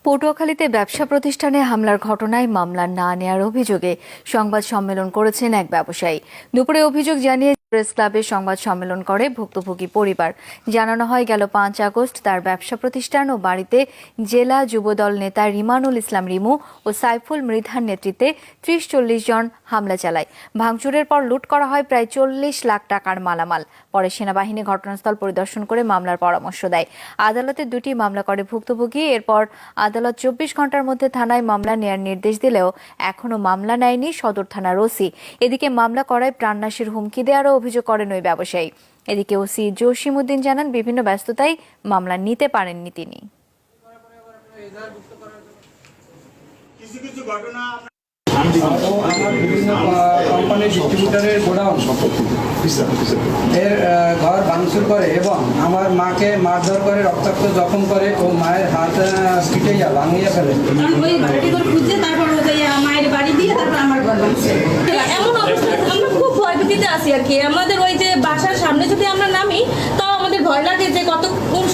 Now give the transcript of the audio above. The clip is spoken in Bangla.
পটুয়াখালীতে ব্যবসা প্রতিষ্ঠানে হামলার ঘটনায় মামলা না নেয়ার অভিযোগে সংবাদ সম্মেলন করেছেন এক ব্যবসায়ী। দুপুরে অভিযোগ জানিয়ে প্রেস ক্লাবে সংবাদ সম্মেলন করে ভুক্তভোগী পরিবার। জানানো হয়, গেল 5 আগস্ট তার ব্যবসা প্রতিষ্ঠান ও বাড়িতে জেলা যুবদল নেতা রিমানুল ইসলাম রিমু ও সাইফুল মৃধার নেতৃত্বে 30-40 জন হামলা চালায়। ভাঙচুরের পর লুট করা হয় প্রায় 40 লাখ টাকার মালামাল। পরে সেনাবাহিনী ঘটনাস্থল পরিদর্শন করে মামলার পরামর্শ দেয়। আদালতে 2টি মামলা করে ভুক্তভোগী। এরপর আদালত 24 ঘন্টার মধ্যে থানায় মামলা নেয়ার নির্দেশ দিলেও এখনো মামলা নেয়নি সদর থানার ওসি। এদিকে মামলা করায় প্রাণনাশের হুমকি দেওয়ারও অভিযোগ করেন ওই ব্যবসায়ী। এদিকে ওসি জসিমউদ্দিন জানান, বিভিন্ন ব্যস্ততায় মামলা নিতে পারেননি তিনি। আমার বিভিন্ন কোম্পানির ডিস্ট্রিবিউটারের গোডাউন এর ঘর ভাঙচুর করে এবং আমার মাকে মারধর করে, রক্তাক্ত জখম করে ও মায়ের হাত পিটে ভাঙিয়ে ফেলে। মায়ের বাড়ি দিয়ে তারপর আমার ঘর ভাঙছে। এমন অবস্থা আমরা খুব ভয়ভীতিতে আছি আর কি। আমাদের ওই যে বাসার সামনে যদি আমরা নামি তাও আমাদের ভয় লাগে যে কত কোন